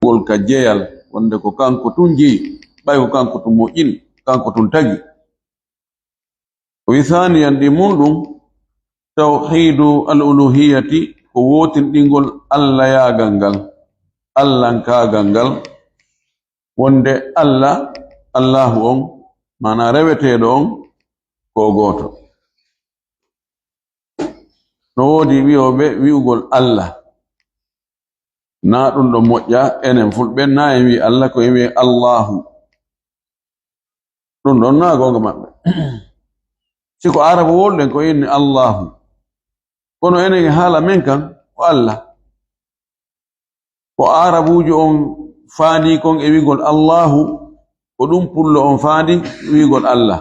gol ka jeyal wonde ko kanko tun jeyi ɓay ko kanko tun moƴƴini kanko tun tagi o wi thaniyan ɗi muɗum tawhidu al uluhiyati ko wotinɗingol Allah yagal ngal allahnkagal ngal wonde Allah Allahu on mana reweteɗo on ko goto no wodi wi'oɓe wi'ugol Allah na ɗum ɗo moƴƴa enen fulɓe na en wi Allah ko en wi Allahu ɗum ɗon na gonga maɓɓe siko arabu wolɗen ko inni Allahu kono enen haala men kan ko Allah ko arabujo on faandi kon e wigol Allahu ko ɗum pullo on faandi wigol Allah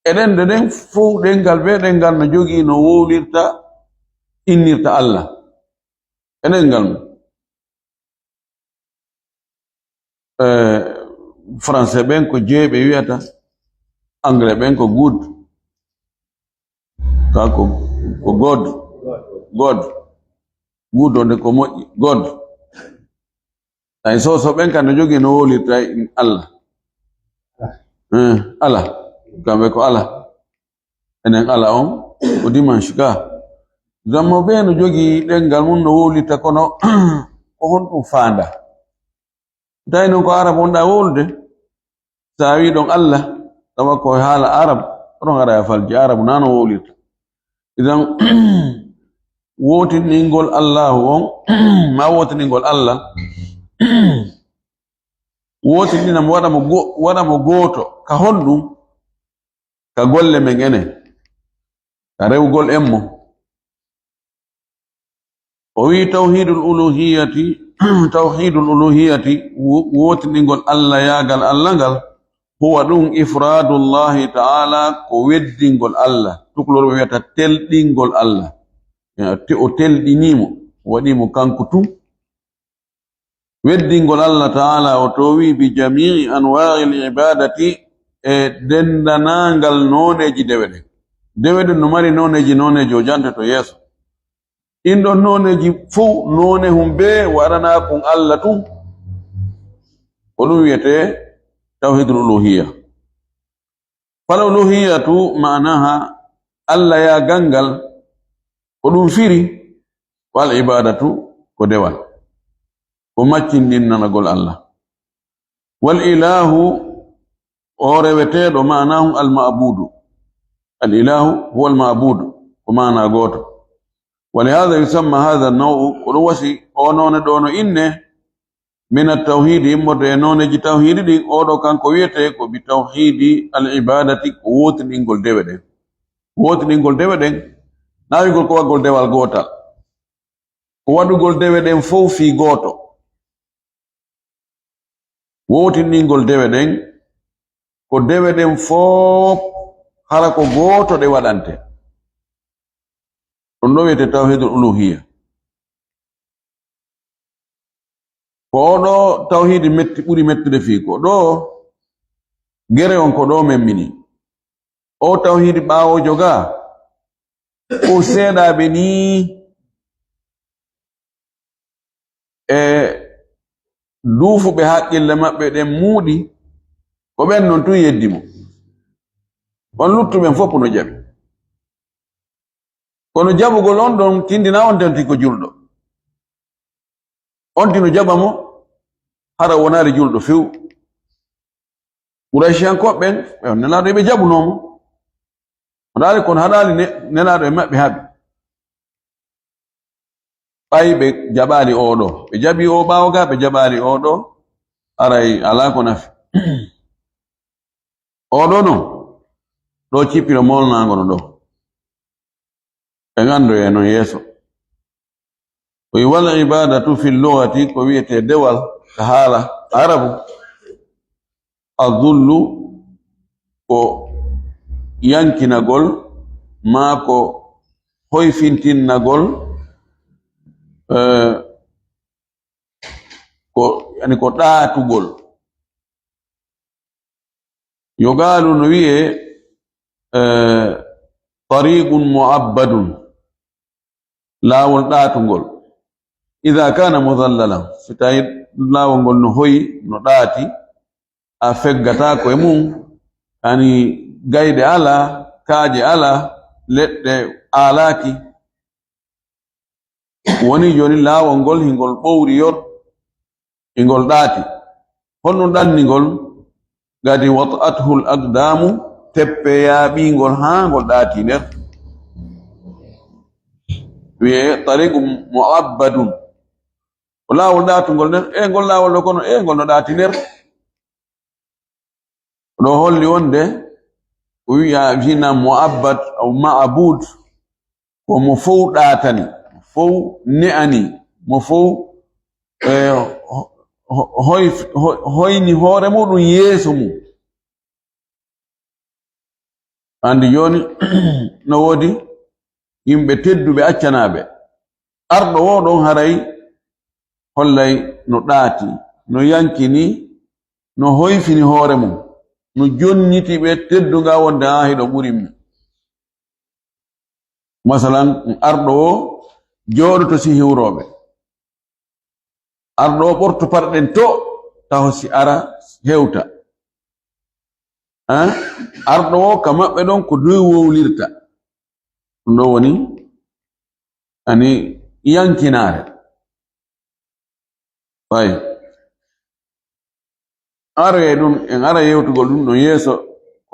eɗen de ɗen fof ɗengal ɓe ɗengal no jogii no wowlirta innirta Allah enen ngal français ɓen ko Dieu ɓe wiyata anglais ɓen ko good ka ko God good onde ko moƴƴi God ay soso ɓen kan no jogii no wowlirta Allah Allah kamɓe ko Allah enen Allah on ko dimanche ka zammo ɓe no jogii ɗengal mum no wowlirta kono ko honɗum faanda tawi noon ko arab wonɗa wowlude sa wi ɗon Allah tawa ko haala arab oɗon ara e falji arab na no wowlirta idan wotinɗingol Allahu on ma wotinɗingol Allah wotinɗinam waɗamo gooto ka honɗum ka golle men enen ka rewgol emmo o wi tawhidul uluhiyati wotinɗingol Allah yagal Allah ngal huwa ɗum ifradullahi ta'ala ko weddingol Allah tukulor ɓe wiyata telɗingol Allah o telɗinimo waɗimo kanko tun weddingol Allah ta'ala o to wi bi jami'i anwa'il ibadati e dendanangal noneji deweɗe no mari noneji o jante to yeeso ɗin ɗon noneji fuu none humbe waɗana kon Allah tun ko ɗum wiyete tawhidul uluhiyya fal uluhiyatu ma'naha Allah ya gangal ko ɗum firi wal ibadatu ko dewal ko maccinɗinnanagol Allah wal ilahu o reweteɗo ma'nahu al ma'budu al ilahu huwa al ma'budu ko ma'na goto ولهذا يسمى هذا النوع قروسي أونون دونو إنه من التوحيد إمود نونج توحيد دي أودو كان كويته كو بتوحيد العبادة قوت نينغول ديودن قوت نينغول ديودن ناوي غول كوا غول ديوال غوتا كوا دو غول ديودن فو في غوتو قوت نينغول ديودن كو ديودن فو حالا كو غوتو دي ودانته ɗum ɗo wiyete tawhidul uluhiyya ko ɗo tawhidi ɓuri mettude fii ko ɗo gere on ko ɗo memmini o tawhidi ɓaawo joga o seeɗaɓe ni e duufuɓe haqqille maɓɓe ɗen muuɗi ko ɓen non tun yeddi mo on luttuɓen fof no jaɓi kono jabugol on ɗon tindina on tanti ko julɗo on tino jaba mo hara wonari julɗo few Qurayshiyankoɓen ɓe on nelaɗo ɓe jabunomo oɗaali kono haɗali nelaɗo e maɓɓe haɓe ɓay ɓe jaɓali oɗo ɓe jaɓi o ɓawo ga ɓe jaɓali oɗo aray ala ko nafi oɗo no ɗo cippiro molnagono ɗo engando eno yeso wal ibadatu fil lughati ko wiyete dewal ka haala arabu adullu ko yankinagol ma ko hoyfintinnagol ko yani ko ɗaatugol yogalu no wiye tariqun mu'abbadun laawol ɗaatugol idha kana mudhallalan sitay lawo ngol no hoyi no ɗaati a feggatako e mum ani gayde ala kaaje ala leɗɗe alaki woni joni laawol ngol hingol ɓowri yor hingol ɗaati honno ɗannigol gadi wat'athu l aqdamu teppe yaaɓingol ha ngol ɗaati nder wiye tariqu mu'abbadun ko laawol ɗaatugol nder ngol laawol ɗo kono ngol no ɗaati nder ɗo holli wonde ko wiya fina mu'abbad aw ma'bud ko mo fow ɗaatani mo fow ne'ani mo fow hoyni hoore muɗum yeeso mum andi joni no woodi yimɓe tedduɓe accanaɓe arɗo o ɗon haray hollay no ɗaati no yankini no hoyfini hoore mum no jonniti ɓe tedduga wonde ha hiɗo ɓurimmi masalan arɗo o jooɗoto si hiwroɓe arɗo o ɓorto parɗen to taho si ara hewta arɗo o ka maɓɓe ɗon ko doy wowlirta ɗum ɗo woni ani yankinare fay are ɗum en ara yewtugol ɗum ɗon yeeso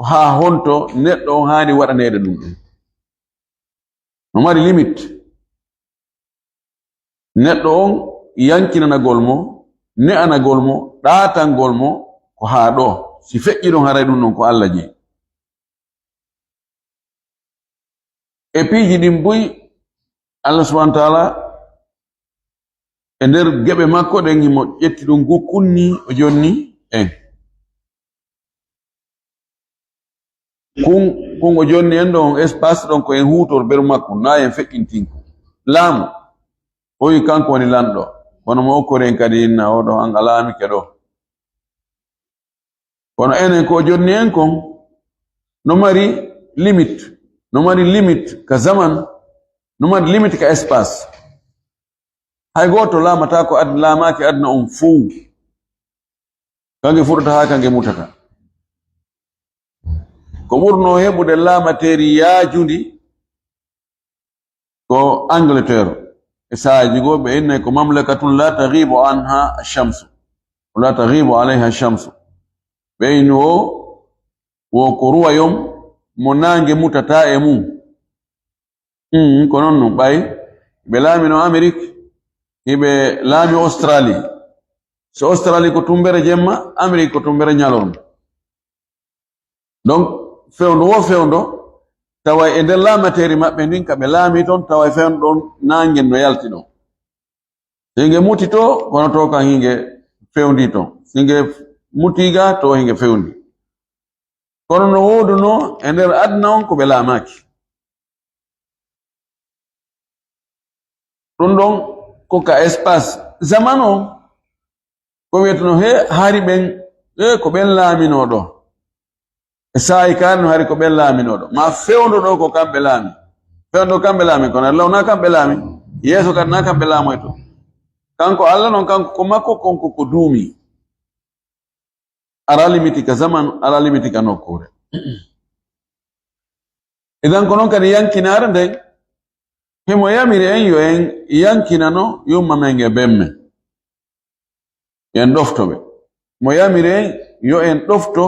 ha honto neɗɗo on haani waɗanede ɗum ɗum no mari limite neɗɗo on yankinanagol mo ne'anagol mo ɗaatangol mo ko haa ɗo si feƴƴi ɗon haray ɗum ɗon ko Allah jeyi e piiji ɗin boyi Allah subhanahu wa taala e nder geɓe makko ɗen himo ƴetti ɗum gukkunni o jonni en kun o jonni en ɗon espace ɗon ko en hutor ber makko na en feƴƴintinko laamu o wi kanko woni lanɗo kono mo okkori en kadi inna oɗo an a laamike ɗo kono enen ko jonni en kon no mari limite ka zaman no mari limite ka espace hay goto laamata ko laamaki aduna on fuu kange fuɗata ha kange mutata ko ɓurno heɓude laamateri yaajundi ko Angleterre e saaji go ɓe innay ko mamlakatun la taghibu anha ash-shamsu la taghibu alayha ash-shamsu ɓe inni wo ko ruwayom mo nange mutata e mum ko non no ɓay ɓe laamino Amérique hiɓe laami Australie so Australie ko tumbere jemma Amérique ko tumbere ñalorma donc fewndo wo fewndo tawa e nder laamateri maɓɓe ndin ka ɓe laami toon tawa e fewndo ɗon nangen no yalti ɗon singe muti to kono to kan hinge fewndi toon singe mutiga to hinge fewndi kono no woduno e nder aduna on ko ɓe laamaki ɗum ɗon ko ka espace zaman on ko wiyeteno he haari ɓen ko ɓen laaminoɗo e saayi kaari no haari ko ɓen laaminoɗo ma fewndo ɗo ko kamɓe laami fewndo kamɓe laami kono Allah na kamɓe laami yeeso kadi na kamɓe laamoy to kanko Allah noon kanko ko makko konko ko duumi ara limiti ka zaman ara limiti ka nokkure idan ko noon kadi yankinare nden himo yamiri en yo en yankinano yumma men e bemme en ɗoftoɓe mo yamiri en yo en ɗofto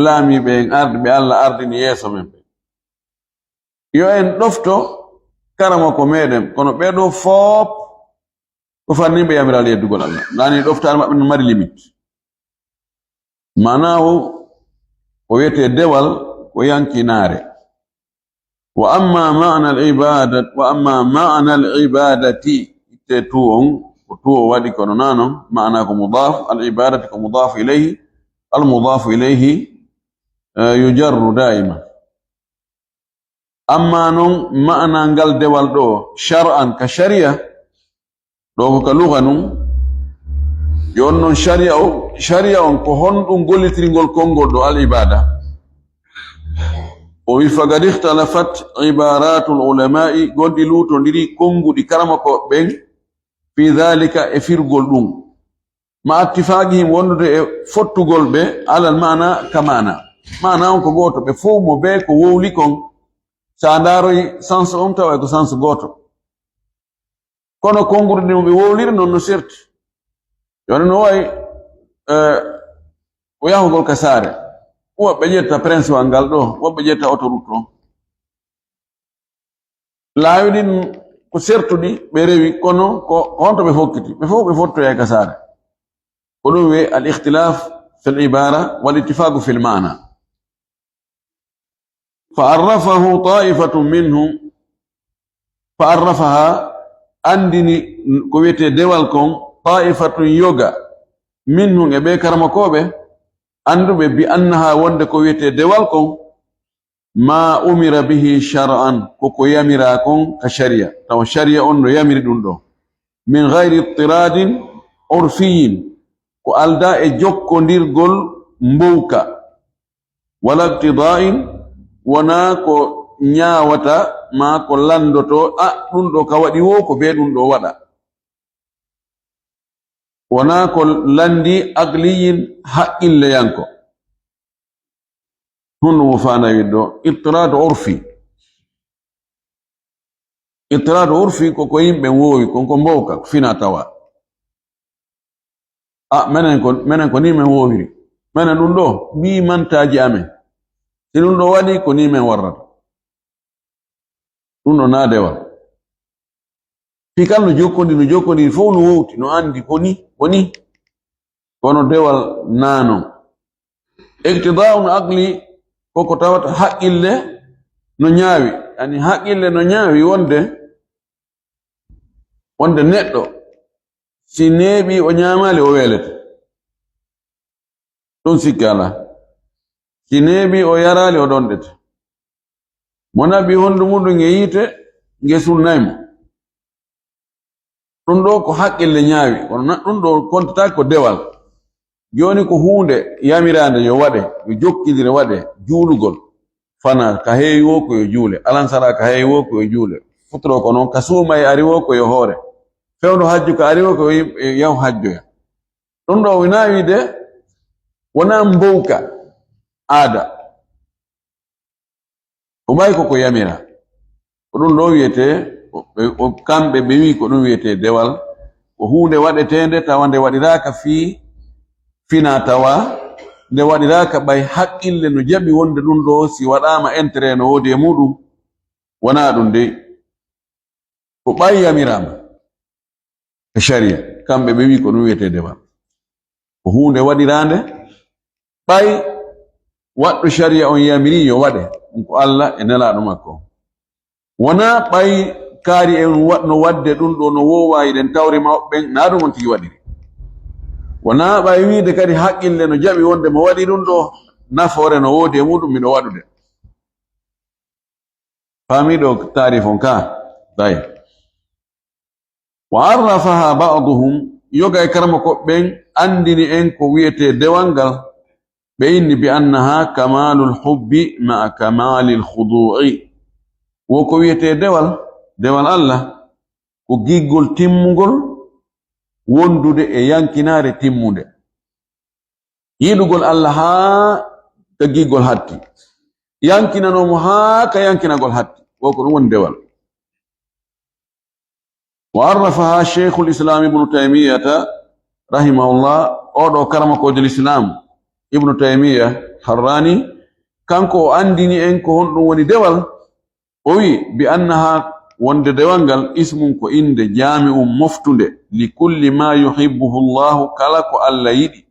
laamiɓe en arde ɓe Allah ardini yeeso men ɓe yo en ɗofto karama ko meɗen kono ɓeɗo foop ko fanniɓe yamiral yeddugol Allah nani ɗoftare maɓɓe no mari limite manahu o wiyete dewal ko yankinare wa amma ma'na al-ibadati te tuon ko tuo waɗi kono nanon ma'na ko mudaf al-ibadati ko mudaf ilayhi al-mudaf ilayhi yujarru daima amma non ma'na ngal dewal ɗo shar'an ka sharia ɗo ko ka lugha nun yon non sharia on ko honɗum gollitirgol konngol ɗo al-ibada o wi fagad ihtalafat ibaratul ulama'i goɗɗi luutondiri konnguɗi karama ko ɓen fi dhalika efirgol ɗum ma attifaqihim wondude e fottugol ɓe alal mana kamana mana on ko goto ɓe fof mo be ko wowli kon sa ndaroy sens on tawa ko sens goto kono kongude ɗum ɓe wowliri noon no serti joni no wayi o yahugol ka saare woɓɓe ƴetta principal ngal ɗo woɓɓe ƴetta autoroute o laawi ɗin ko sertuɗi ɓe rewi kono ko honto ɓe fokkiti ɓe fof ɓe fottoya ka saare ko ɗum wiye al ikhtilaf fi l ibara wal ittifaqu fi l mana fa arrafahu ta'ifatun minhum fa arrafaha andini ko wiyete dewal kon ta'ifatun yoga minhum e ɓe karamakoɓe anduɓe bi annaha wonde ko wiyete dewal kon ma umira bihi shar'an koko yamira kon ka sharia taw sharia on no yamiri ɗum ɗo min gayri ittiradin urfiyin ko alda e jokkodirgol mbowka wala ibtida'in wona ko ñaawata ma ko landoto ɗum ɗo ka waɗi wo ko be ɗum ɗo waɗa wona ko landi agliyin haqqille yanko hunno mo fanawi ɗo ittiradu urfi koko yimɓe wowi konko mbowka fina tawa menen ko ni men wowiri menen ɗum ɗo mi mantaji amen si ɗum ɗo waɗi ko ni men warrata ɗum ɗo naadewal fikal no jokkodi fof no wowti no andi koni kono dewal naano iktida'un aqli koko tawata haqqille no ñaawi yani haqqille no ñaawi wonde neɗɗo si neeɓi o ñaamali o welete ɗum sikki ala si neeɓi o yarali o ɗonɗete mo naɓi hondu muɗum e yiite ngesunnaymo ɗum ɗo ko haqqille ñaawi kono ɗum ɗo kontataki ko dewal joni ko hunde yamirande yo waɗe yo jokkidire waɗe juulugol fana ka heewi wo ko yo juule alansara ka heewi wo ko yo juule futuro ko noon ka suuma e ari wo ko yo hoore fewdo hajju ka ari wo ko yaw hajjoya ɗum ɗo wina wiide wona mbowka aada ko ɓay koko yamira ko ɗum ɗo wiyete kamɓe ɓe wi ko ɗum wiyete dewal ko hunde waɗetende tawa nde waɗiraka fina tawa nde waɗiraka ɓay haqqille no jaɓi wonde ɗum ɗo si waɗama intérêt no woodi e muɗum wona ɗum dey ko ɓay yamirama e sharia kamɓe ɓe wi ko ɗum wiyete dewal ko hunde waɗirande ɓay waɗɗo sharia on yamiri yo waɗe ɗum ko Allah e nelaɗo makko wona ɓay kaari en no wadde ɗum ɗo no wowayi ɗen tawri maɓɓen na ɗum on tigi waɗiri wona ɓay wiide kadi haqqille no jaɓi wonde mo waɗi ɗum ɗo nafoore no woodi e muɗum miɗo waɗude faamiɗo tarif on ka day wa arrafaha ba'duhum yoga e karama koɓɓen andini en ko wiyete dewal ngal ɓe inni bi annaha kamalul hubbi ma'a kamalil khudu'i wo ko wiyete dewal Allah ko giggol timmugol wondude e yankinare timmude yiɗugol Allah haa ka giggol hatti yankinanomo haa ka yankinagol hatti wo ko ɗum woni dewal wa arrafaha cheikhul islam ibnu taymiyata rahimahullah oɗo karamakojel islam ibnu taymiya harrani kanko o andini en ko honɗum woni dewal o wi bi annaha wonde dewal ngal ismum ko inde jami'um moftunde li kulli ma yuhibbuhu llahu kala ko Allah yiɗi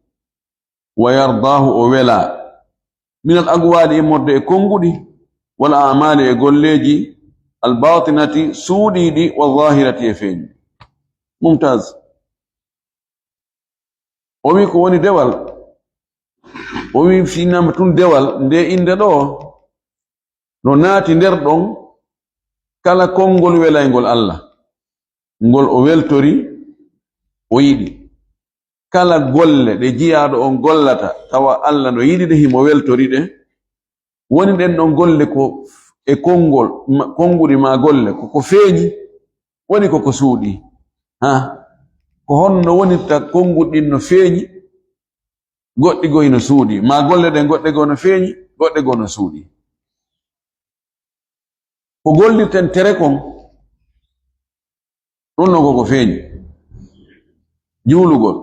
wa yardahu o wela min al agwali immorde e konguɗi wal amali e golleji al batinati suuɗiɗi wa zahirati e feeñi mumtaz o wi ko woni dewal o wi finama tun dewal nde inde ɗo no naati nder ɗon kala konngol welaygol Allah ngol o weltori o yiɗi kala golle ɗe jiyaɗo on gollata tawa Allah no yiɗi himo weltori ɗe woni ɗen ɗon golle ko e konnguri ma golle koko feeñi woni koko suuɗi ko honno woni ta kongudin no feeñi goddi go ino suudi ma golle de godde go no feeñi godde go no suudi ko gollirten tere kon ɗum no koko feeñi juulugol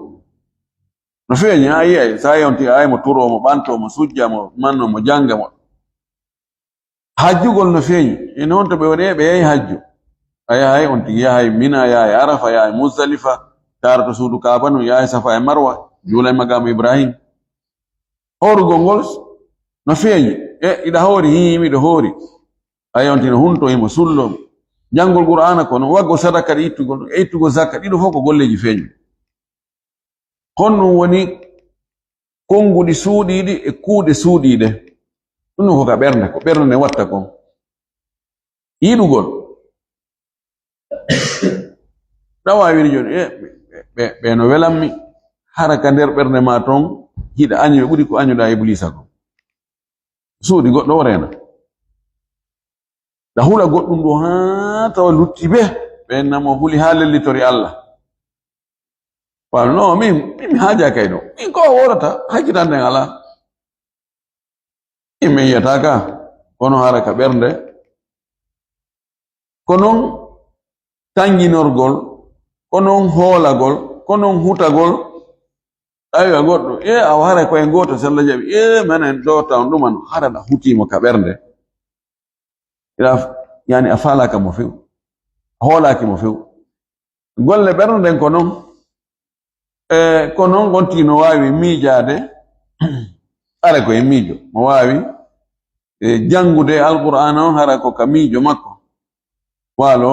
no feeñi ha yiyay sa yonti ay mo turo mo ɓanto mo sujja mo manno mo janga mo hajjugol no feeñi e noon to ɓe woni ɓe yahi hajju a yahay on tigi yahay mina yahay arafa yahay muzdalifa tarato suudu kaaba no yahay safa e marwa juulay magamu ibrahim horugol ngol no feeñi iɗa hoori hiimi ɗo hoori a yawntino hunto himo sullo jangol qur'ana kono waggo sadaka ɗe ittugol e ittugo zakka ɗiɗo fof ko golleji feeñi honɗum woni konguɗi suuɗiɗi e kuuɗe suuɗiɗe ɗum no koka ɓernde ko ɓernde nde watta kon yiɗugol ɗawa wiide joni ɓe no welanmi hara ka nder ɓernde ma toon hiɗa año ɓuri ko añuɗa iblisa ko suuɗi goɗɗo o rena da hula goɗɗum ɗo ha tawa lutti ɓe namo huli ha lellitori Allah wala no min haaja kay ɗo min ko worata hakkitande ala min yiyata ka kono hara ka ɓernde ko non tanginorgol ko non hoolagol ko non hutagol aywa goɗɗo a hara koye goto sella jaɓi menen ɗo tawn ɗuman haraɗa hutimo ka ɓernde yani a falaka mo few a hoolaki mo few golle ɓernde nden ko noon gonti no wawi miijade ara koye miijo mo wawi jangude alqur'ana on hara ko ka miijo makko waalo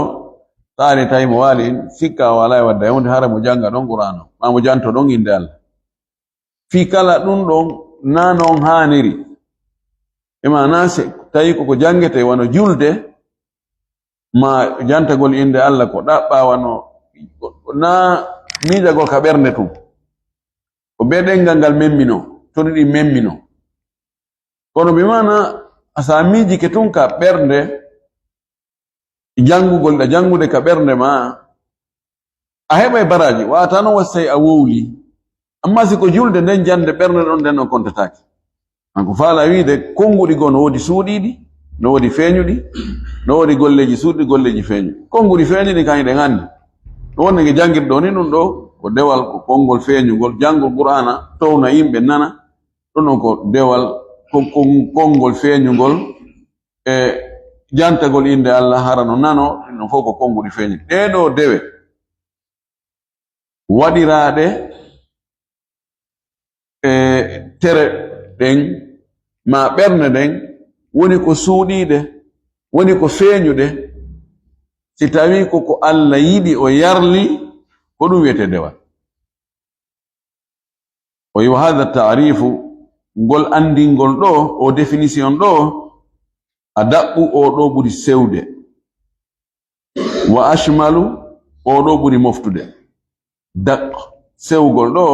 taari tawi mo waali sikka wala e wadda hunde hara mo janga ɗon qur'ana ma mo janto ɗon inde Allah fi kala ɗum ɗon na noon haaniri mana tawi koko jangete wano julde ma jantagol inde Allah ko ɗaɓɓa wano na miijagol ka ɓernde tum ko be ɗengal ngal memmino toni ɗi memmino kono ɓe mana asa miijike tun ka ɓernde jangugol ɗa jangude ka ɓernde ma a heɓa e baraji wata noon wassay a wowli amma siko julde nden jande ɓernde ɗon nden on kontataki hanko faala wiide konguɗi goo no woodi suuɗiɗi no woodi feeñuɗi no woodi golleji suuɗi golleji feeñuɗi konguɗi feeñuɗi kañi ɗe nganndi ɗo wonde nge jangirɗo ni ɗum ɗo ko dewal ko konngol feeñugol janngol qur'ana towna yimɓe nana ɗum ɗon ko dewal konngol feeñugol e jantagol inde Allah hara no nano ɗum fof ko konguɗi feeñuɗi ɗeɗo dewe waɗiraaɗe e tere ɗen ma ɓernde ɗen woni ko suuɗiiɗe woni ko feeñuɗe si tawi koko Allah yiɗi o yarli ko ɗum wiyete dewal o yi wa hada taarifu ngol andingol ɗo o définition ɗo a daɓɓu o ɗo ɓuri sewde wa ashmalu o ɗo ɓuri moftude dak sewgol ɗo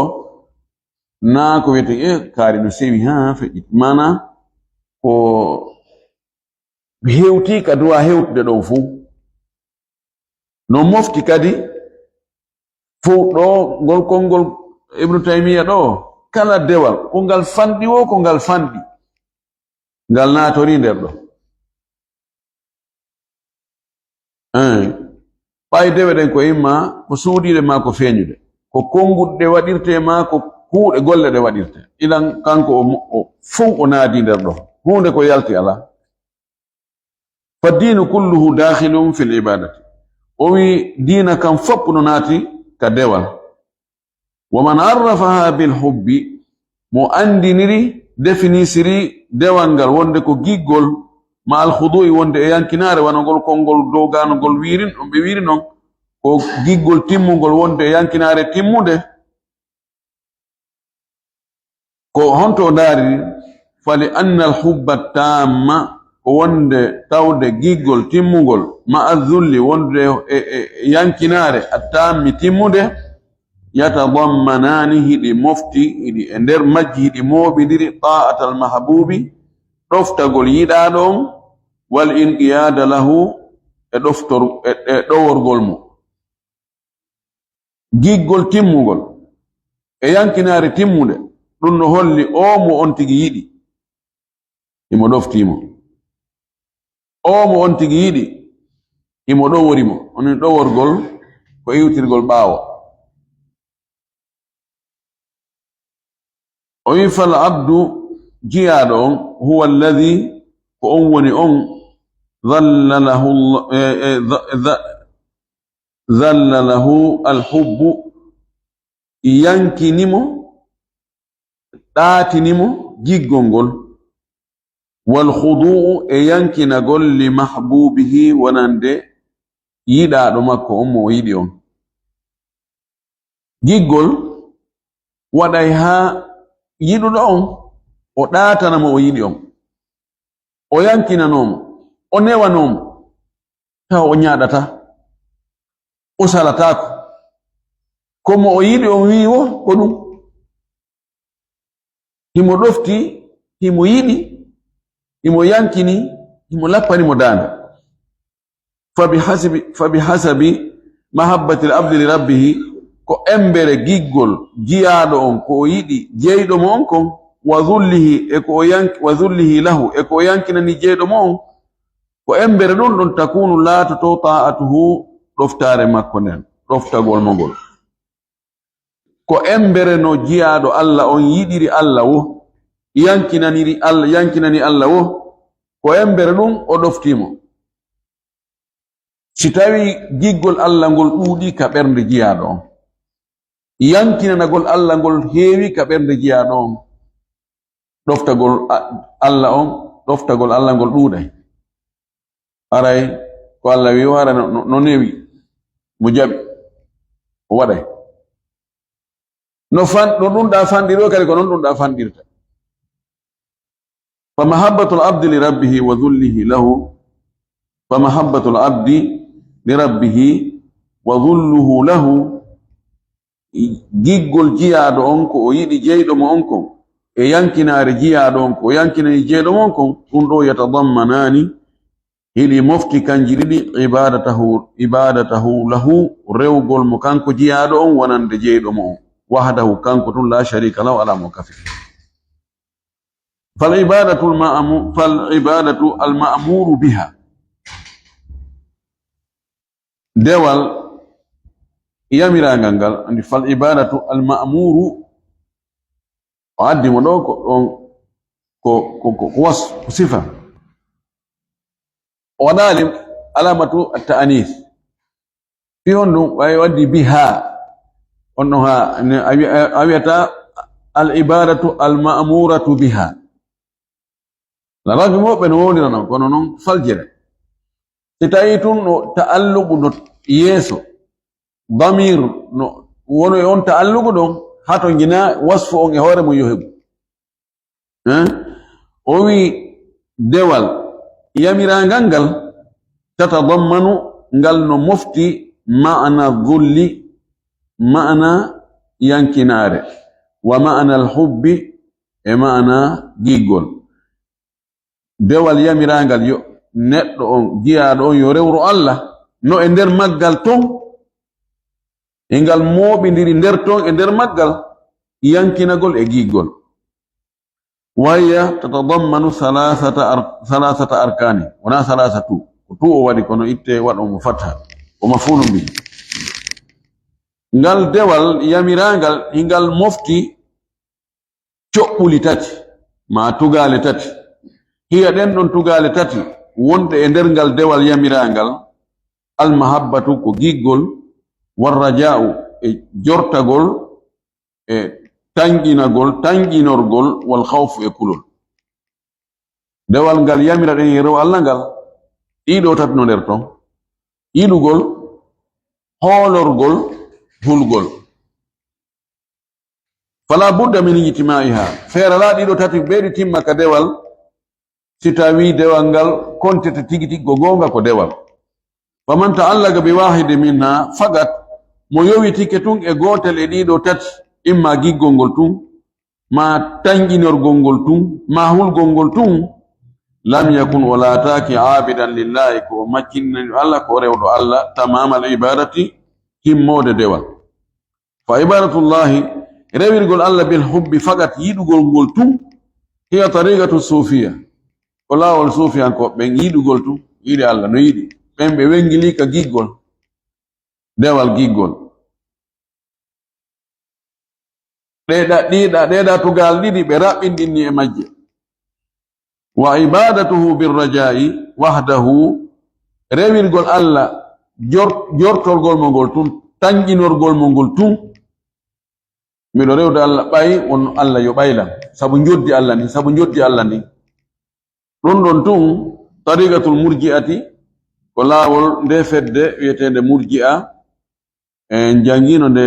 na ko wiyete kaari no sewi ha feƴƴi mana ko hewti ka duwa hewtude ɗo fuu no mofti kadi fuu ɗo ngol konngol ibnu taymiya ɗo kala dewal ko ngal fanɗi wo ko ngal fanɗi ngal naatori nder ɗo ɓay dewe ɗen ko imma ko suuɗiɗe ma ko feeñude ko konguɗe waɗirte ma ko kuuɗe golle ɗe waɗirte ilan kanko o fuu o naadi nder ɗo hunde ko yalti ala fa dinu kulluhu dakhilum fil ibadati o wi diina kam fopp no naati ka dewal wa man arrafaha bil hubbi mo andiniri définisiri dewal ngal wonde ko giggol ma al khudu'i wonde e yankinaare wanogol konngol doganogol wirin ɗum ɓe wiri noon ko giggol timmugol wonde e yankinaare timmude ko honto ndaari fali anna al hubba tamma ko wonde tawde giggol timmugol ma azulli wonde e yankinaare attammi timmude yatadammanani hiɗi mofti hiɗi e nder majji hiɗi mooɓidiri ta'atal mahbubi ɗoftagol yiɗaɗon wal inqiyada lahu e ɗoworgol mo giggol timmugol e yankinaare timmude ɗum no holli o mo on tigi yiɗi imo ɗoftimo, o mo on tigi yiɗi imo ɗoworimo. onin ɗoworgol ko iwtirgol ɓaawo. o wi fal abdu jiyaaɗo on huwa alladi ko on woni on dhalla lahu alhubbu yankinimo ɗaatinimo giggol ngol walkhudu'u e yankinagol li mahbubihi wonande yiɗaaɗo makko on mo o yiɗi on. giggol waɗay haa yiɗuɗo on o ɗaatanamo o yiɗi on, o yankinanomo, o newanomo, tawa o ñaaɗata, o salatako, komo o yiɗi on wiwo ko ɗum himo ɗofti, himo yiɗi, himo yankini, himo lappanimo dande. fabihasabi mahabbati al-abdi li rabbihi ko embere giggol jiyaaɗo on ko o yiɗi jeyɗo mo on kon wa dhullihi lahu e ko o yankinani jeyɗo mo on ko embere ɗum ɗon takunu laatoto ta'atuhu ɗoftare makko nden ɗoftagol mo ngol. ko embere no jiyaaɗo Allah on yiɗiri Allah wo yankinani Allah wo ko embere ɗum o ɗoftimo. si tawi giggol Allah ngol ɗuuɗi ka ɓernde jiyaaɗo on, yankinanagol Allah ngol heewi ka ɓernde jiyaaɗo on, ɗoftagol Allah ngol ɗuuɗay. aray ko Allah wi wara no newi mo jaɓi o waɗay no ɗum ɗa fanɗiro kadi ko non ɗum ɗa fanɗirta. fa mahabbatul abdi li rabbihi wa dhullihi lahu fa mahabbatul abdi li rabbihi wa dhulluhu lahu giggol jiyaaɗo on ko o yiɗi jeyɗo mo on kon e yankinaare jiyaaɗo on ko o yankinani jeyɗo mo on kon ɗum ɗo yatadammanani hiɗi mofti kanji ɗiɗi ibadatahu lahu rewgol mo kanko jiyaaɗo on wonande jeyɗo mo on wahdahu kanko tun la sharika lahu ala mo kafi. fal ibadatu alma'muru biha dewal yamirangal ngal andi fal ibadatu alma'muru o addi mo ɗo ko ɗon ko wasf sifa o waɗali alamatu at-ta'anis fi on ɗum way waddi biha on ɗon ha a wiyata al ibadatu alma'muratu biha. larabi moɓe no wonira non kono noon faljere si tawi tun no ta'alluqu no yeeso damir no wono e on ta'alluqu ɗon hato gina wasfu on e hoore mum yo heɓu. o wi dewal yamirangal ngal tatadammanu ngal no mofti ma'ana dhulli ma'ana yankinaare wa ma'ana alhubbi e ma'ana giggol. dewal yamirangal yo neɗɗo on jiyaaɗo on yo rewro Allah no e nder maggal ton e ngal mooɓidiri nder ton e nder maggal yankinagol e giggol. waya tatadammanu salasata arkani wona salasatu ko tu o waɗi kono itte waɗo mo fatha o mafulum bi. ngal dewal yamirangal hingal mofti coɓɓuli tati ma tugale tati. hiya ɗen ɗon tugale tati wonde e nder ngal dewal yamirangal almahabbatu ko giggol warraja'u e jortagol e tanginorgol wal khawfu e kulol. dewal ngal yamira ɗen e rew Allah ngal ɗiɗo tati no nder ton: yiɗugol, hoolorgol, hulgol. fala budda min ijtimaiha, feerala ɗiɗo tati ɓeɗi timma ka dewal si tawi dewal ngal kontete tigi tigi go gonga ko dewal. faman ta'allaga bi wahidi minha fagat mo yowitike tun e gotel e ɗiɗo tati, imma giggol ngol tun, ma tanginorgol ngol tun, ma hulgol ngol tun, lam yakun wala taki abidan lillahi, ko makkinnani Allah ko rewɗo Allah tamamal ibadati, timmode dewal. fa ibadatullahi rewirgol Allah bil hubbi fagat yidugol ngol tum hiya tariqatu sufiya ko lawol sufiyan ko ɓe yiɗugol tum yiɗi Allah no yiɗi ɓen ɓe wengili ka giggol dewal giggol ɗeɗa tugal ɗiɗi ɓe raɓɓinɗinni e majje wa ibadatuhu birrajai wahdahu rewirgol Allah jortolgol mo ngol tum tanƴinorgol mo ngol tum miɗo rewde Allah ɓay won Allah yo ɓaylam sabu joddi Allah ni ɗum ɗon tum tariqatul murji'ati ko laawol nde fedde wiyetende murji'a en jangino nde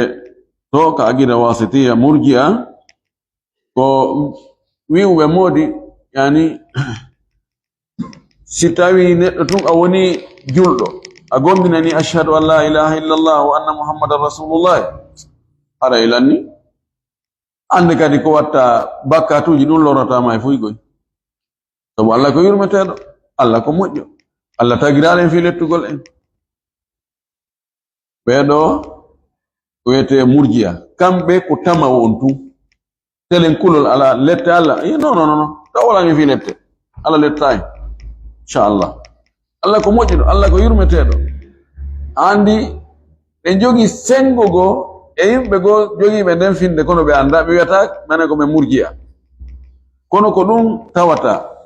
to ka aqida wasitiya murji'a ko wi'uɓe moodi yani si tawi neɗɗo tun a woni julɗo a gombinani ashhadu an la ilaha illallah wa anna muhammadan rasulullah haɗa ilanni ande kadi ko watta bakkatuji ɗum lorratama e fuygoy sabu Allah ko yurmeteɗo Allah ko moƴƴo Allah tagiraɗen fi lettugol en ɓeɗo wiyete murjiya kamɓe ko tama won tum telen kulol ala lette Allah non tawolami fi lette Allah lettayi inchallah Allah ko moƴƴuɗo Allah ko yurmeteɗo andi ɓe jogi sengogo e yimɓe go jogiiɓe nden finde kono ɓe anda ɓe wiyata mane ko ɓe murjiya kono ko ɗum tawata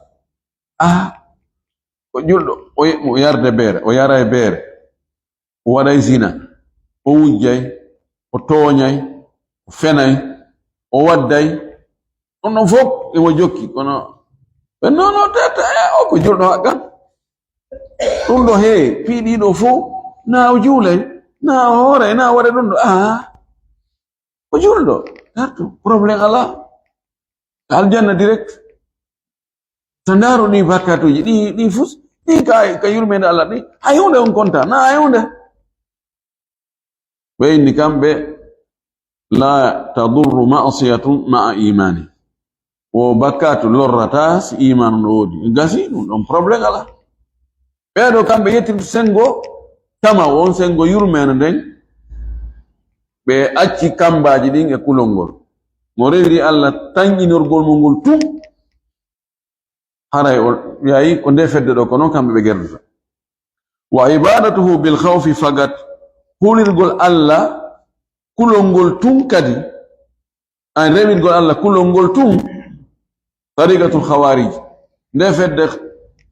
ko julɗo o yarde beere o yara e beere o waɗay zina o wujjay o tooñay o fenay o wadday ɗum ɗon fof emo jokki kono ɓe nono tata o ko julɗo haqqan ɗum ɗo he piiɗiɗo fof na o juulay na o hooray na o waɗa ɗum ɗo o julɗo tartu probléme ala aljanna direct to ndaaro ɗi bakkatuji ɗi fus ɗi ka yurmede Allah ɗi hay hunde on konta na hay hunde ɓe inni kamɓe la tadurru ma'siyatun ma'a imani o bakkatu lorrata si imanu no woodi gasi ɗum ɗon probléme ala ɓeeɗo kamɓe yettirta sengo tama on sengo yurmede nden ɓe acci kambaji ɗin e kulol ngol mo rewiri Allah tanƴinorgol mo ngol tum haray o yayi ko nde fedde ɗo ko noon kamɓe ɓe gerdata wa ibadatuhu bil khawfi fagat hulirgol Allah kulol ngol tum kadi an rewirgol Allah kulol ngol tum tariqatul khawarij nde fedde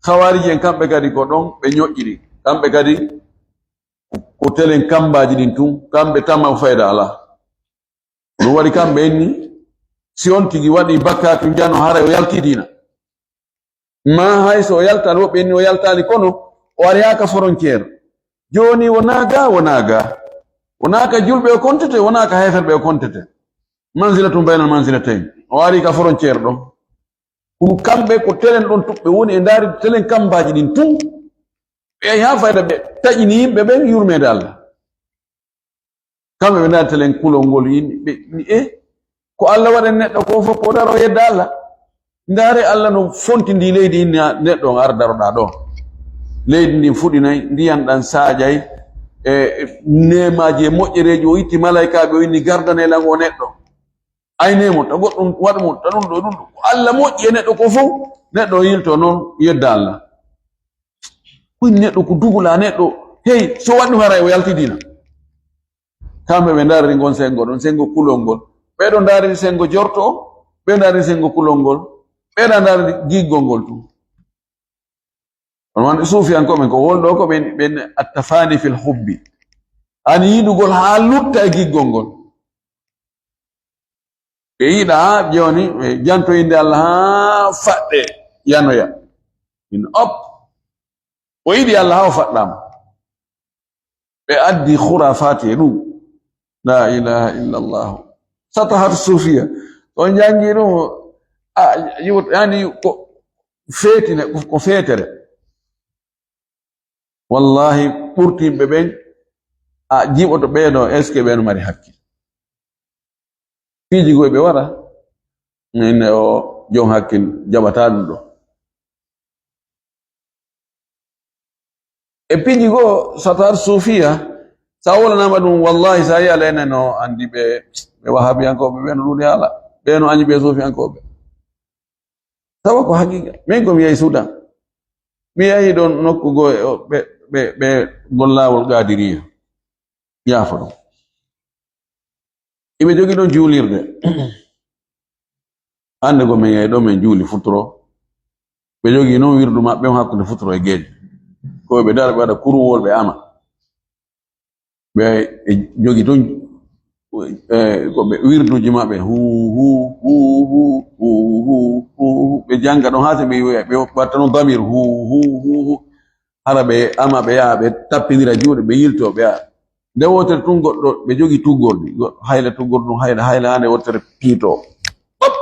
khawarij en kamɓe kadi ko ɗon ɓe ñoƴƴiri kamɓe kadi ko telen kambaji ɗin tum kamɓe tama fayda ala ɗum waɗi kamɓe enni si on tigi waɗi bakkatu jano haray o yalti dina ma hay so o yaltan woɓɓe enni o yaltani kono o wariyaka frontiére joni wonaga wonaka julɓe o kontete wonaka heferɓe o kontete manzilatum baynal manzilatayn o wari ka frontiére ɗon ɗum kamɓe ko telen ɗon tuɓɓe woni e ndaari telen kambaji ɗin tum ɓe ha fayda ɓe taƴini yimɓe ɓen yurmede Allah kamɓe ɓe ndaari telen kulol ngol yimɓe ko Allah waɗen neɗɗo ko fof ko daro yedda Allah ndaare Allah no fonti ndi leydi inni neɗɗo on ardaroɗa ɗo leydi ndin fuɗinayi ndiyan ɗan saajay e nemaji e moƴƴereji o itti malaikaɓe o inni gardanelan o neɗɗo aynemo ta goɗɗum waɗmo ta ɗum ɗo ko Allah moƴƴi e neɗɗo ko fof neɗɗo o yilto noon yedda Allah koyni neɗɗo ko dugula neɗɗo hey so waɗi ɗum haray o yaltidina kamɓe ɓe ndaari ngon sengo ɗon sengo kulol ngol ɓeɗo ndaari sengo jorto o ɓe ndaari sengo kulol ngol ɓeɗa ndaari giggol ngol tum on wonde suufiyankoɓe ko wonɗo ko ɓen attafani fil hubbi an yiɗugol ha lutta e giggol ngol ɓe yiɗa ha joni ɓe janto inde Allah ha faɗɗe yanoya in op o yiɗi Allah ha o faɗɗama ɓe addi khurafati e ɗum la ilaha illallah satahat sufiya on jangi ɗum yani ko feetine ko feetere wallahi ɓurtimɓe ɓen jiɓoto ɓeeɗo est ce que ɓeeno mari hakkil piiji goye ɓe waɗa ine o jon hakkil jaɓata ɗum ɗo e piiji goo satar sufiya sawol nama dum wallahi sayi alene no andi be wahabiyankoɓe ɓe no ɗuɗi ala ɓe no añi ɓe sofiyankoɓe tawa ko haqiqa min komi yehi Sudan mi yehi ɗon nokku go ɓe gollawol gadiriya yaafa ɗum iɓe jogi ɗon juulirde hande go min yehi ɗo min juuli futuro ɓe jogi noon wirdu maɓɓe hakkude futuro e geeƴo ko ɓe dara ɓe waɗa kuruwol ɓe ama ɓe jogi ɗon koɓe wirduji maɓɓe ɓe janga ɗon hase ɓe watta noon damir hara ɓe ama ɓe yaha ɓe tappinira juuɗe ɓe yilto ɓe yaha nde wotere tun goɗɗo ɓe jogi tuggorɗi hayla tuggor ɗum hayla hande wotere piito ɓop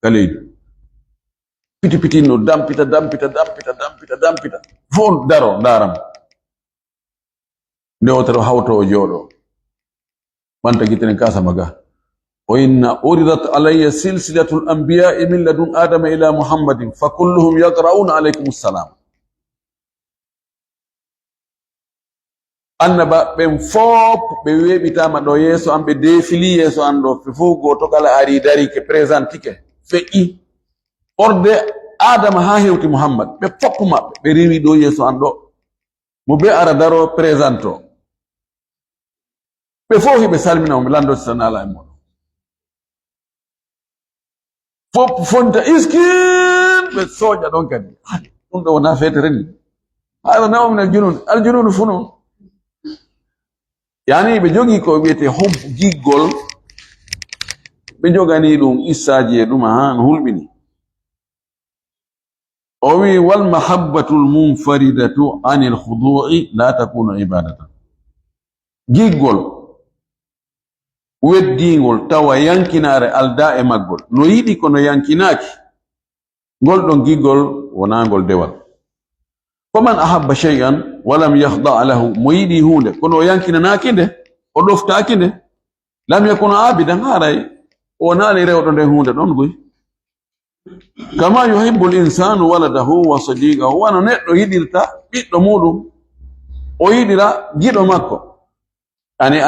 kaleji piti pitinno dampita fo daro daram nde wotere hawto o jooɗo banta gitenen kasa maga wa inna uridat alayya silsilatul anbiya'i min ladun adama ila muhammadin fa kulluhum yaqra'una alaykum assalam annaba ɓen fof ɓe weɓitama ɗo yeeso an ɓe defili yeeso an ɗo ɓe fof goto kala ari dari ke présentike feƴƴi orde adama ha hewti muhammad ɓe fopp maɓɓe ɓe rewi ɗo yeeso an ɗo mo be ara daro présente o ɓe fof hiɓe salminamo ɓe landoti tan ala e moɗon fof fonta iskin ɓe sooƴa ɗon kadi ɗum ɗo wona feetere ni haɗa nawmin aljunun fu noon yani ɓe jogi ko wiyete hobbu giggol ɓe jogani ɗum issaji e ɗuma ha no hulɓini o wi wal mahabbatu lmunfaridatu ani lhudu'i la takunu ibadatan giggol weddingol tawa yankinare alda e maggol no yiɗi kono yankinaki ngol ɗon giggol wonagol dewal faman ahabba shay'an walam yahda lahu mo yiɗi hunde kono o yankinanaki nde o ɗoftaki nde lam yakun abidan haray o wonani rewɗo nde hunde ɗon goy kama yuhibbu l-insanu waladahu wa sadiqahu wano neɗɗo yiɗirta ɓiɗɗo muɗum o yiɗira giɗo makko ani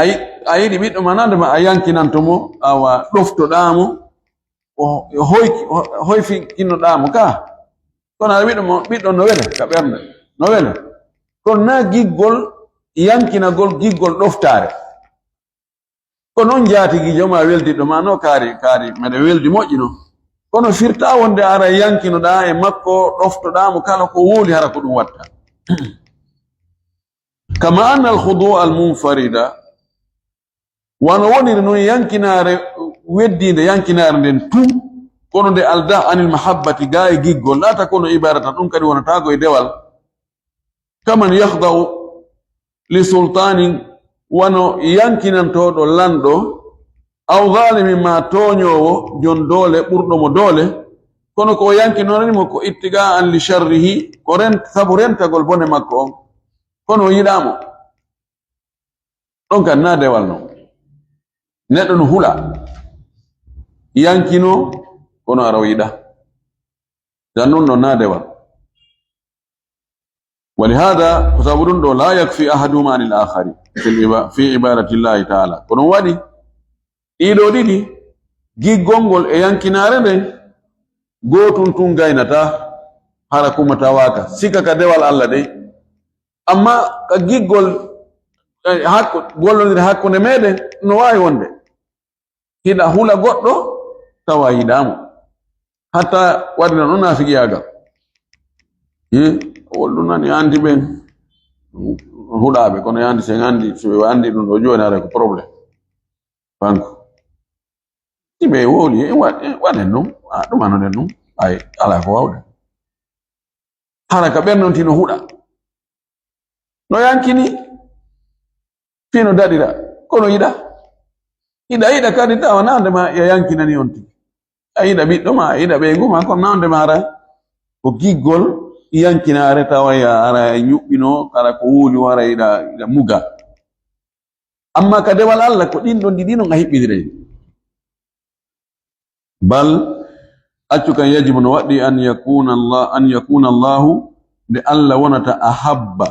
a yiɗi ɓiɗɗo ma nande ma a yankinantomo awa ɗoftoɗamo o hoyfinkinnoɗamo ka kono aɗa ɓiɗɗo no wele ka ɓernde no wele kono na giggol yankinagol giggol ɗoftare ko noon jaatigijo ma weldiɗo ma no kaari meɗe weldi moƴƴino kono firta wonde ara yankinoɗa e makko ɗoftoɗamo kala ko wuuli hara ko ɗum watta kama anna alhudu almunfarida wano woniri noon yankinare weddinde yankinare nden tum kono nde alda anil mahabbati ga e giggol la takono ibadata ɗum kadi wonatago e dewal kaman yahdau li sultanin wano yankinantoɗo lanɗo aw zalimin ma toñowo jon doole ɓurɗo mo doole kono ko yankinonanimo ko ittiga an li sharrihi ko sabu rentagol bone makko on kono o yiɗamo ɗon kan na dewal non neɗɗo no hula yankino kono ara o yiɗa dan non no na dewal ولهذا فسابرون دو لا يكفي أحدهما عن الآخر في عبادة الله تعالى kono waɗi ɗiɗo ɗiɗi giggolngol e yankinare nden gotun tun gaynata hara kumata waka sika ka dewal Allah dey amma ka giggol gollodiri hakkunde meɗen no wawi wonde hiɗa hula goɗɗo tawa yiɗamo hatta waɗina ɗon nafiqiyagal wolɗum nani andi ɓen huɗaɓe kono yandi sen andi so ɓe andi ɗum ɗo joni ara ko probléme banko ɓe woli waɗen ɗum ɗum anoɗen ɗum ay ala ko wawɗe hara ka ɓernonti no huɗa no yankini fino daɗira kono yiɗa kadi tawa nandema ya yankinani on tigi a yiɗa ɓiɗɗo ma a yiɗa ɓeygu ma kono nandema ara ko giggol yankinare tawa ya ara ñuɓɓino kala ko wuuli wara yiɗa muga amma ka dewal Allah ko ɗin ɗon ɗiɗi non a hiɓɓidirey bal accu kan yajibu no waɗɗi an yakuna Allahu nde Allah wonata ahabba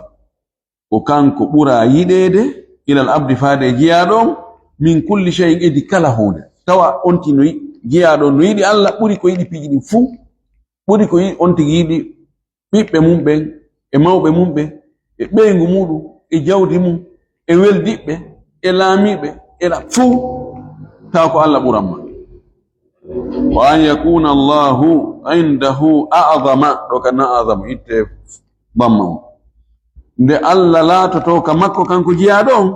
ko kanko ɓura yiɗede ila al abdi faade jiyaɗon min kulli shay'in edi kala hunde tawa onti no jiyaɗo no yiɗi Allah ɓuri ko yiɗi piiji ɗin fuu ɓuri ko on tigi yiɗi ɓiɓɓe mum ɓen e mawɓe mum ɓe e ɓeygu muɗum e jawdi mum e weldiɓɓe e laamiɓe eɗa fuu taw ko Allah ɓuranma wa an yakuna Allahu indahu a'zama ɗo kana a'zama itte bammam nde Allah laatoto ka makko kanko jiyaɗo on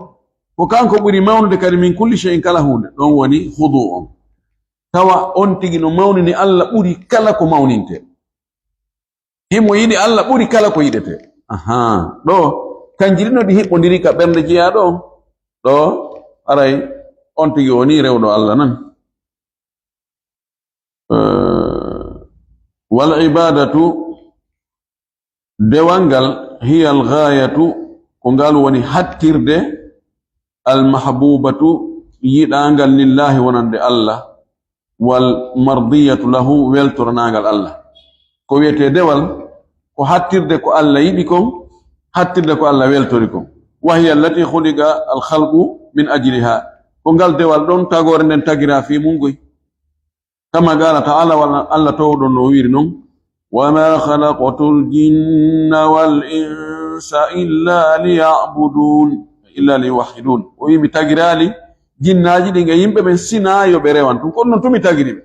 ko kanko ɓuri mawnude kadi min kulli shay'in kala hunde ɗon woni hudu on tawa on tigi no mawnini Allah ɓuri kala ko mawninte himo yiɗi Allah ɓuri kala ko yiɗete ɗo kanji ɗi no ɗi hiɓɓodiri ka ɓernde jeyaɗo on ɗo aray on tigi woni rewɗo Allah nan wal ibadatu dewal ngal hiya al ghayatu ko ngal woni hattirde al mahbubatu yiɗangal lillahi wonande Allah wal mardiyatu lahu weltoranagal Allah ko wiyete dewal ko hattirde ko Allah yiɗi kon hattirde ko Allah weltori kon wa hiya allati khuliqa al khalqu min ajliha ko ngal dewal ɗon tagore nden tagira fi mungoy kama qala ta'ala wala Allah tawɗon no wiri non wama khalaqatul jinna wal insa illa liya'budun illa liwahidun o yimi tagirali jinnaji ɗi nge yimɓe ɓen sina yo ɓe rewan tum kono noon tumi tagiri ɓe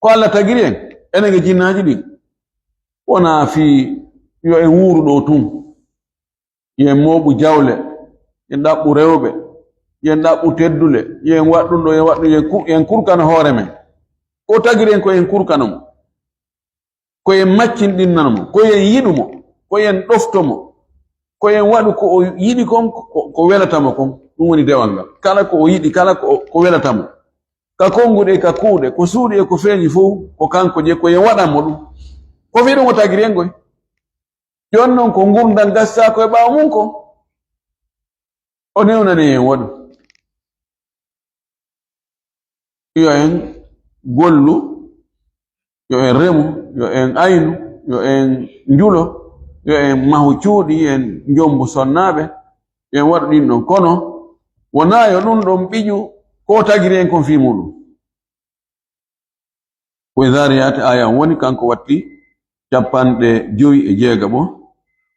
ko Allah tagiri en enen ge jinnaji ɗi wona fi yo en wuuru ɗo tum yen moɓu jawle yen ɗaɓɓu rewɓe yen ɗaɓɓu teddule yen waɗɗum ɗo yen waɗɗum yen kurkana hoore men ko tagiri en ko yen kurkanamo ko yen maccinɗinnanamo ko yen yiɗumo ko yen ɗoftomo ko yen waɗu ko o yiɗi kon ko welatamo kon ɗum woni dewal ngal kala ko o yiɗi kala ko welatamo ka konguɗe e ka kuuɗe ko suuɗi e ko feeñi fof ko kanko je ko yen waɗanmo ɗum ko fi ɗum o tagiri en goy jon noon ko gurdal gassako e ɓaawo mum ko o newnani en waɗu yo en gollu yo en remu yo en aynu yo en njulo yo en mahu cuuɗi en jombu sonnaɓe yo en waɗu ɗin ɗon kono wona yo ɗum ɗon ɓiƴu ko tagiri en kon fi muɗum ko zariyat aya woni kanko watti 56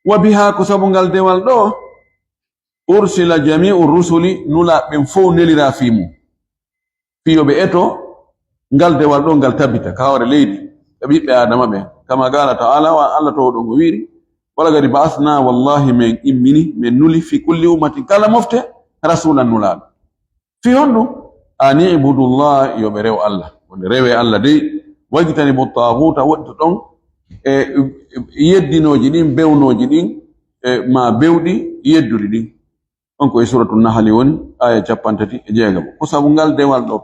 wa biha ko sabu ngal dewal ɗo ursila jami'u rusuli nulaɓen fof nelira fi mum fiyoɓe eto ngal dewal ɗo ngal tabbita kawre leydi e ɓiɓɓe adama ɓe kama qala ta'ala wa Allah to ɗo o wiri wala gadi ba'athna wallahi min immini min nuli fi kulli ummatin kala mofte rasulan nulaɗo fi honɗum ani ibudullah yoɓe rew Allah wonde rewe Allah dey wagitani bo taguta woɗɗo ɗon e yeddinoji ɗin bewnoji ɗin e ma bewɗi yedduɗi ɗin on ko e suratu nahali woni aya 36 ko sabu ngal dewal ɗo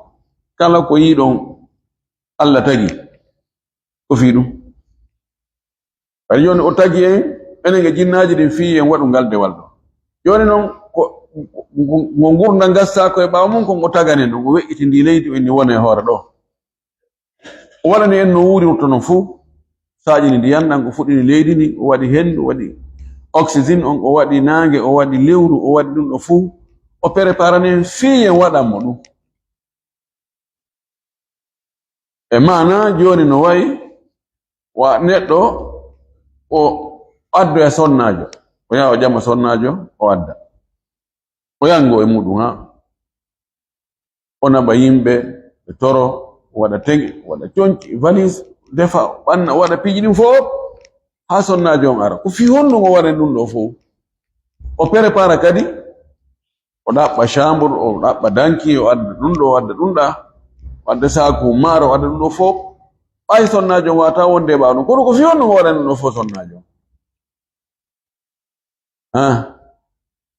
kala ko yiɗon Allah tagi ko fi ɗum ay joni o tagi en enen ge jinnaji ɗin fi en waɗu ngal dewal ɗo joni noon ngo gurda gassako e ɓaawa mum kongo taganen ɗum o weƴƴiti ndi leydi o inni wona e hoore ɗo o waɗani en no wurirto non fuu saƴini ndiyan ɗan ko fuɗɗini leydi ni o waɗi hendu o waɗi oxygéne on o waɗi nangue o waɗi lewru o waɗi ɗum ɗo fuu o préparani en fii en waɗanmo ɗum e mana joni no wayi wa neɗɗo o addo e sonnajo o yaha o ƴama sonnajo o adda o yango e muɗum ha o naɓa yimɓe ɓe toro o waɗa teŋe o waɗa coñci valise defa ɓanna o waɗa piiji ɗin fof ha sonnajo on ara ko fi honɗum o waɗan ɗum ɗo fof o prépara kadi o ɗaɓɓa chambre o ɗaɓɓa danki o adda ɗum ɗo o adda ɗum ɗa o adda saku maaro o adda ɗum ɗo fof ɓay sonnajo on wata wonde ɓawa ɗum kono ko fi honɗum o waɗan ɗum ɗo fof sonnajo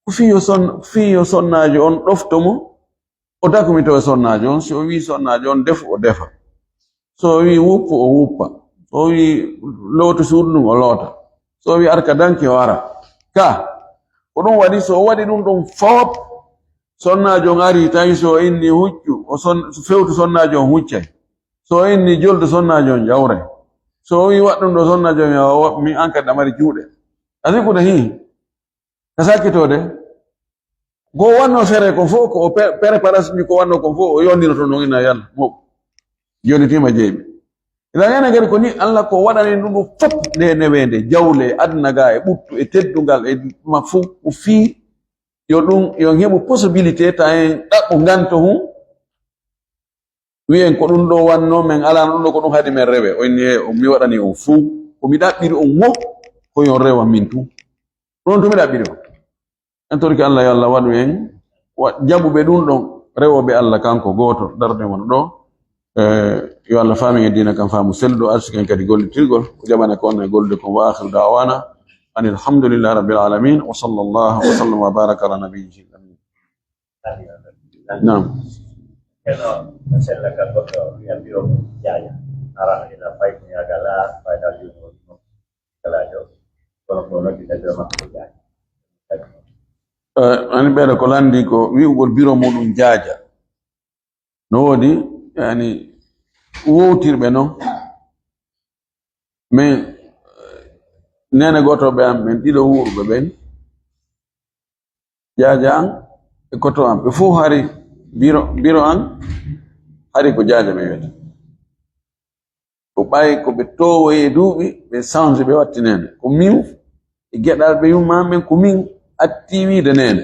ko fiyo sonnajo on ɗoftomo o takumi to e sonnajo on so o wi sonnajo on defu o defa so o wi wuppu o wuppa so o wi looto suudu ɗum o loota so o wi arka danki o ara ka ko ɗum waɗi so o waɗi ɗum ɗon fof sonnajo on ari tawi so o inni huccu fewtu sonnajo on huccay so o inni joldo sonnajo on jawray so o wi waɗɗum ɗo sonnajo on mi an kadi ɗamari juuɗe asi kude hi ka sakkitode go wanno fere ko fo ko préparation ko wanno ko fo o yondino to no ina yalla mo joni tima jeebi ila ngana gari ko ni Allah ko wadani ndu fop de newende jawle adna ga e buttu e teddungal e mafu o fi yo dum yo hebu possibilité ta en dabbo ganto hu wi'en ko dum do wanno men ala dum ko dum hadi men rewe o ni o mi wadani o fu ko mi dabbiri on wo ko yon rewa min tu don to mi dabbiri on entorki Allah ya Allah wadu en jabube dum don rewobe Allah kanko goto darde mon do yo Allah fami dina kan famu seldo arsiken kadi gollitirgol ko jamana ko on golde ko wa akhir da'wana anil hamdulillahi rabbil alamin wa sallallahu wa sallam wa baraka ala nabiyyi amin. Naam. Keno nasella ka goto riambiro jaya ara ila fight ni agala pada yuno kala jo kono kita do makko jaya ani ɓeɗa ko landi ko wi'ugol biro muɗum jaaja no woodi yani wowtirɓe noon min nene gotoɓe am ɓen ɗiɗo wuurɓe ɓen jaaja an e koto am ɓe fof hari biro an hari ko jaaja ɓe wiyata ko ɓay ko ɓe towoye duuɓi ɓe change ɓe watti nene ko min e geɗal ɓe yummamen ko min atti wiide nene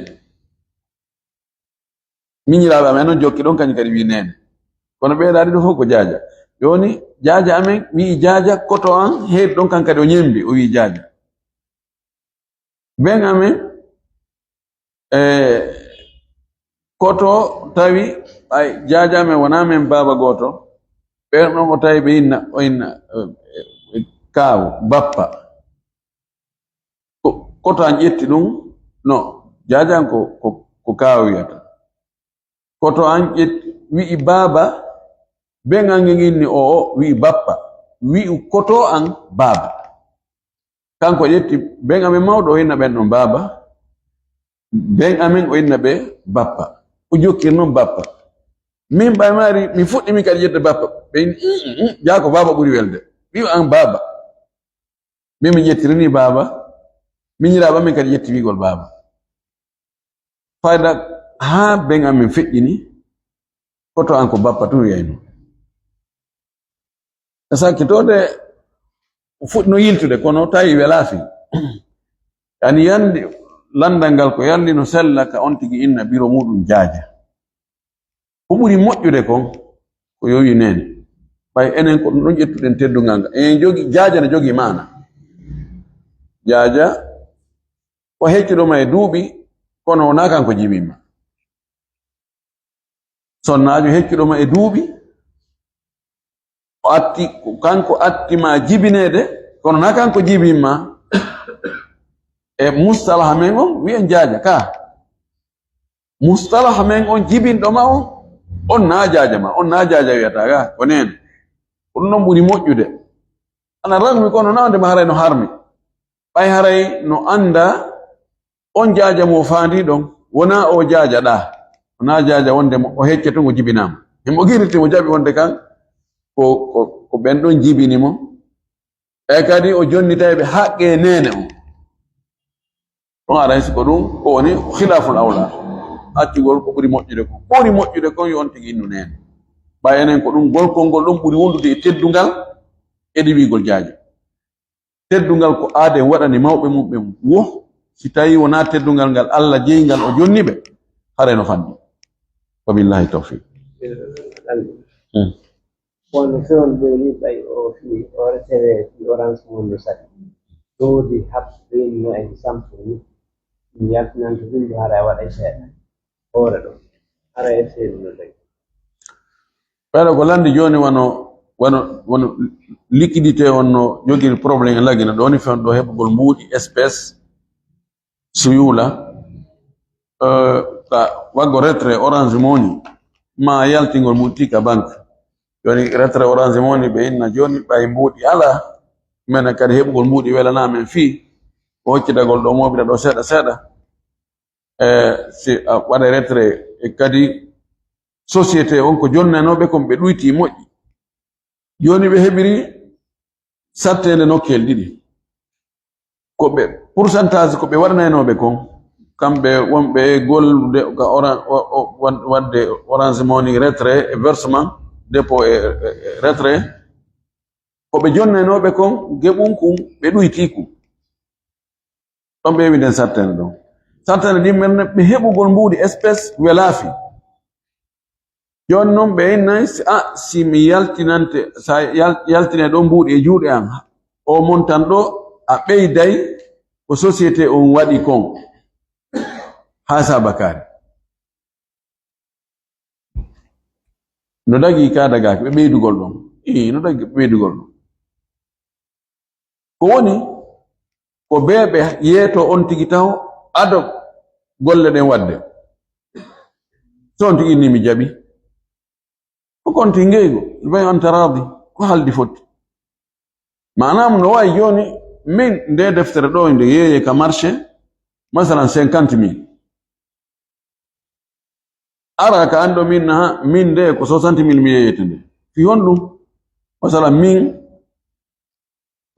miñiraɓe amen noon jokki ɗon kañum kadi wi nene kono ɓeeɗa ɗiɗo fof ko jaaja joni jaaja amen wi jaaja koto an heedi ɗon kan kadi o ñembi o wi jaaja ɓen amen koto tawi ay jaaja amen wona men baba goto ɓen ɗon o tawi ɓe o inna kaawu bappa koto an ƴetti ɗum no jaajan ko kaawu wiyata koto an wi'i baba ɓen an nginni o wi'i bappa wi'i koto an baba kanko ƴetti ɓen amen mawɗo o inna ɓen ɗon baba ɓen amen o inna ɓe bappa o jokkir noon bappa min ɓay mari mi fuɗɗimi kadi yedde bappa ɓe jaako baba ɓuri welde wi'i an baba min mi ƴettirini baba miñiraɓe amen kadi ƴetti wigol baba fayda ha ɓen amen feƴƴini koto an ko bappa tun wiyayno e sakkitode fuɗɗino yiltude kono tawi welaafi yani yandi landal ngal ko yalli no sella ka on tigi inna biro muɗum jaaja ko ɓuri moƴƴude kon ko yowi nene ɓay enen ko ɗum ɗon ƴettuɗen teddungal ngal en jogi jaaja ne jogi mana jaaja ko heccuɗoma e duuɓi kono wona kanko jibinma sonnajo heccuɗoma e duuɓi o atti kanko attima jibinede kono na kanko jibinma e mustalaha men on wiyen jaaja ka mustalaha men on jibinɗoma on na jaaja ma on na jaaja wiyata ga ko nene ko ɗum ɗon ɓuri moƴƴude ana ragmi kono nawde ma haray no harmi ɓay haray no anda on jaaja mo faandi ɗon wona o jaaja ɗa wona jaaja wonde o hecce to ngo jibinama himo girti mo jaɓi wonde kan ko ɓen ɗon jibini mo e kadi o jonnitaɓe haqqe nene o ɗon aɗa siko ɗum ko woni khilaful awla accugol ko ɓuri moƴƴude kon yo on tigi innu nene ɓay enen ko ɗum golkol ngol ɗon ɓuri wondude e teddungal eɗi wigol jaaja teddungal ko aaden waɗani mawɓe mum ɓe wo si tawi wona teddungal ngal Allah jeyingal o jonni ɓe hare no fandi wa billahi tawfiq wonno fewn joni ɓay o fi o retewe fi orange monde sati doodi haɓɓeno en samponi ɗum yaltinanto windi hara waɗa seeɗa hoore ɗo hara e seeɗi no tagi ɓeɗo ko landi joni wono liquidité on no jogiri probléme e lagina ɗo woni fewn ɗo heɓugol mbuuɗi espèce suyula ka waggo retrait orange money ma yaltingol multika banque joni retrait orange money ɓe inna joni ɓay mbuuɗi ala mena kadi heɓugol mbuuɗi welana men fii ko hoccitagol ɗo moɓita ɗo seeɗa seeɗa si a waɗa retrait e kadi société on ko jonnanoɓe kon ɓe ɗuyti moƴƴi joni ɓe heɓiri sattede nokkel ɗiɗi ko ɓe pourcentage ko ɓe waɗanaynoɓe kon kamɓe wonɓe gollude ka wadde Orange Money retrait et versement dépôt et retrait ko ɓe jonnenoɓe kon geɓum kum ɓe ɗuytiku ɗon ɓe ewiden sartene ɗon sartene ɗin men ɓe heɓugol mbuɗi espèce welaafi joni noon ɓe innay si mi yaltinante sa yaltine ɗo mbuɗi e juuɗe an o montan ɗo a ɓeyday ko société on waɗi kon ha sabakari no dagi ka dagaki ɓe ɓeydugol ɗon no dagi ɓe ɓeydugol ɗon ko woni ko beeɓe yeeto on tigi taw ado golle ɗen wadde so on tigi inni mi jaɓi ko konti ngeygo bay on taradi ko haldi fotti manam no wawi joni min nde deftere ɗo nde yeeye ka marché masalan 50,000 ara ka ando min min nde ko 60,000 mi yeeyete nde fi honɗum masalan min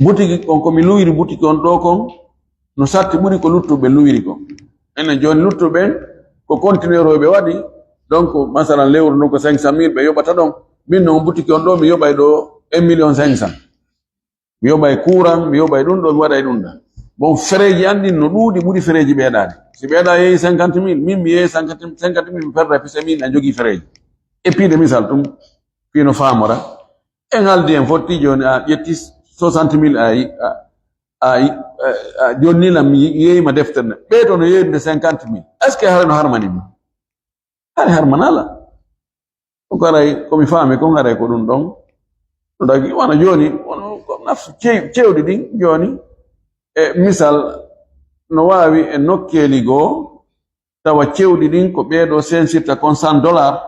butiki on komi luwiri butiki on ɗo kon no satti ɓuri ko luttuɓe luwiri kon enen joni luttuɓen ko conteneur ɓe waɗi donc masalan lewru ɗum ko 500,000 ɓe yoɓata ɗon min noon butiki on ɗo mi yoɓay ɗo 1,500,000 mi yoɓay courant mi yoɓay ɗum ɗo mi waɗay ɗum ɗa bon fereji an ɗin no ɗuuɗi ɓuri fereji ɓeeɗaade si ɓeeɗa yeehi 50,000 min mi yeehi 50,000 mi perda pise min a jogii fereji e piide misal ɗum fino faamora en haaldi en fotti joni a ƴetti 60,000 a jonnilam mi yeeyima deftere nde ɓeyto no yeeydude 50,000 est ce que hare no harmanima hare harmanala ɗum ko aray komi faami kon haray ko ɗum ɗon no dagi wona joni ko nafsu cewɗi ɗin joni e misal no wawi e nokkeli goo tawa cewɗi ɗin ko ɓeeɗo sensirta kon $100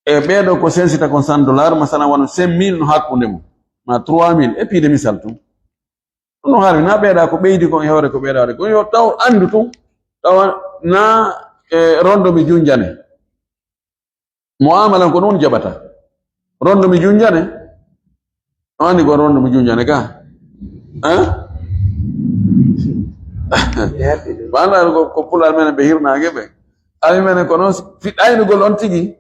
e ɓeeɗo ko sensirta kon $100 masalan wona 5,000 no hakkunde mum ma 3,000 e piide misal tum ɗum no harmi na ɓeeɗa ko ɓeydi kon e hewre ko ɓeeɗa waɗe kon yo taw andu tum tawa na e rondo mi junjane muamalan ko ɗum jaɓata rondo mi junjane o andi ko rondo mi junjane ka wala ko pulal menen ɓe hirnage ɓe ami menen ko noon fiɗɗaynugol on tigi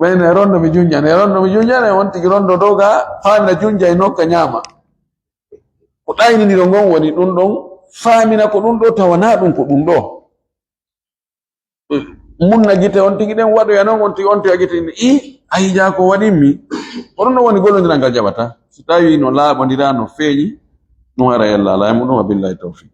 ɓayne rondo mi junjane on tigi rondo dow ga faamina junja e nokka ñaama ko ɗayniniɗo ngon woni ɗum ɗon faamina ko ɗum ɗo tawana ɗum ko ɗum ɗo munna gite on tigi ɗen waɗoya noon on tigi on tiya gite a hija ko waɗinmi ko ɗum ɗon woni gollodiral ngal jaɓata so tawi no laaɓodira no feeñi ɗum ara yalla ala muɗum wa billahi tawfiq